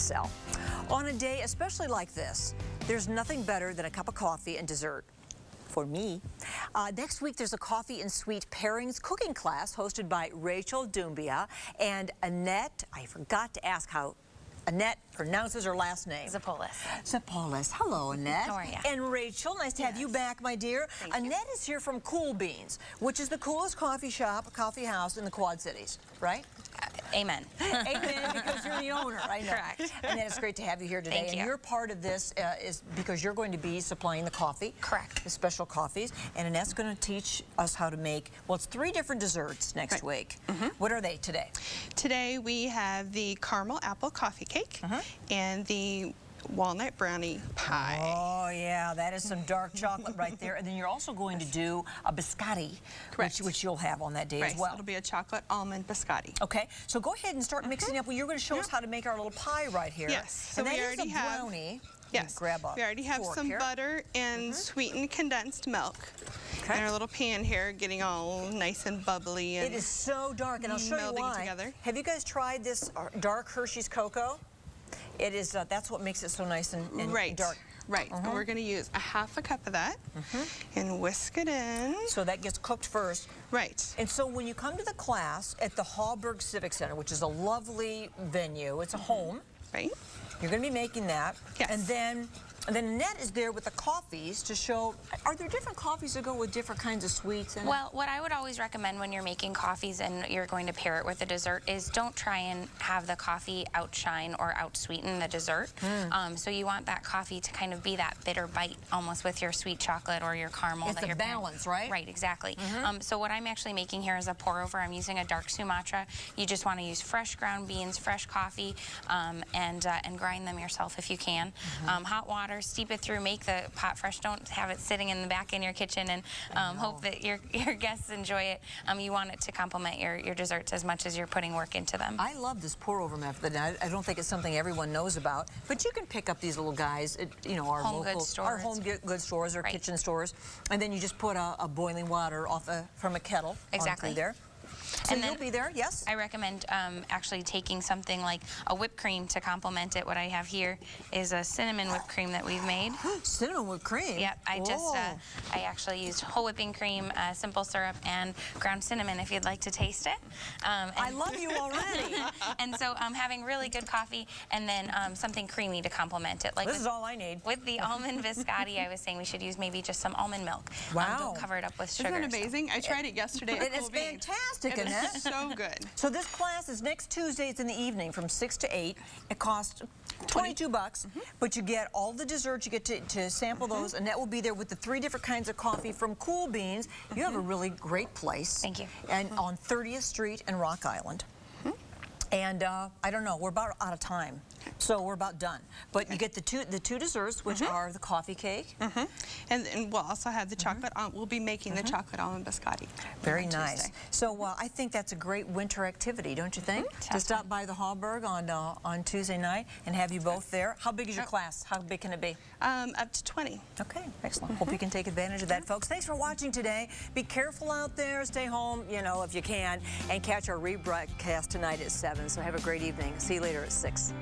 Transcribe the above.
DSL. On a day especially like this, there's nothing better than a cup of coffee and dessert. For me. Next week, there's a coffee and sweet pairings cooking class hosted by Rachel Doumbia and Annette. I forgot to ask how Annette pronounces her last name. Zapolis. Hello, Annette. How are you? And Rachel, nice to have you back, my dear. Annette is here from Cool Beans, which is the coolest coffee house in the Quad Cities, right? Amen. Amen, because you're the owner, I know. Correct. And it's great to have you here today. Thank you. And you're part of this is because you're going to be supplying the coffee. Correct. The special coffees. And Annette's going to teach us how to make, well, it's 3 different desserts next week. What are they today? Today we have the caramel apple coffee cake and the walnut brownie pie. Oh, yeah, that is some dark chocolate right there. And then you're also going to do a biscotti, which you'll have on that day as well. So it'll be a chocolate almond biscotti. Okay, so go ahead and start mixing up. Well, you're going to show us how to make our little pie right here. Yes, so and we already have brownie. Yes, grab a we already have some here. butter and sweetened condensed milk. Okay. In our little pan here, getting all nice and bubbly. And it is so dark, and I'll show you why. Together. Have you guys tried this dark Hershey's cocoa? It is, that's what makes it so nice and dark. Right, and we're going to use a half a cup of that and whisk it in. So that gets cooked first. Right. And so when you come to the class at the Hallberg Civic Center, which is a lovely venue, it's a home. Right. You're going to be making that. Yes. And then Annette is there with the coffees to show, are there different coffees that go with different kinds of sweets? Well, what I would always recommend when you're making coffees and you're going to pair it with a dessert is don't try and have the coffee outshine or outsweeten the dessert. So you want that coffee to kind of be that bitter bite almost with your sweet chocolate or your caramel. It's a balance, right? Right, exactly. So what I'm actually making here is a pour over. I'm using a dark Sumatra. You just want to use fresh ground beans, fresh coffee, and grind them yourself if you can. Hot water. Steep it through, make the pot fresh. Don't have it sitting in the back in your kitchen and hope that your guests enjoy it. You want it to complement your desserts as much as you're putting work into them. I love this pour-over method. I don't think it's something everyone knows about, but you can pick up these little guys at our home local goods stores or kitchen stores, and then you just put a boiling water from a kettle onto there. So and you'll be there, yes? I recommend actually taking something like a whipped cream to complement it. What I have here is a cinnamon whipped cream that we've made. Cinnamon whipped cream? Yep, I actually used whole whipping cream, simple syrup, and ground cinnamon if you'd like to taste it. I love you already. And so having really good coffee and then something creamy to complement it. Like this is all I need. With the almond biscotti, I was saying we should use maybe just some almond milk. Wow. Don't cover it up with sugar. Isn't that amazing? I tried it yesterday at It's fantastic. It's so good. So this class is next Tuesday. It's in the evening from 6 to 8. It costs $22, but you get all the desserts. You get to sample those, and that will be there with the 3 different kinds of coffee from Cool Beans. You have a really great place. Thank you. And on 30th Street and Rock Island. And I don't know, we're about out of time, so we're about done. But you get the two desserts, which are the coffee cake. And we'll also have the chocolate, we'll be making the chocolate almond biscotti. Very nice. So I think that's a great winter activity, don't you think? To stop by the Hallberg on Tuesday night and have you both there. How big is your class? How big can it be? Up to 20. Okay, excellent. Hope you can take advantage of that, folks. Thanks for watching today. Be careful out there. Stay home, if you can. And catch our rebroadcast tonight at 7. So have a great evening. See you later at 6.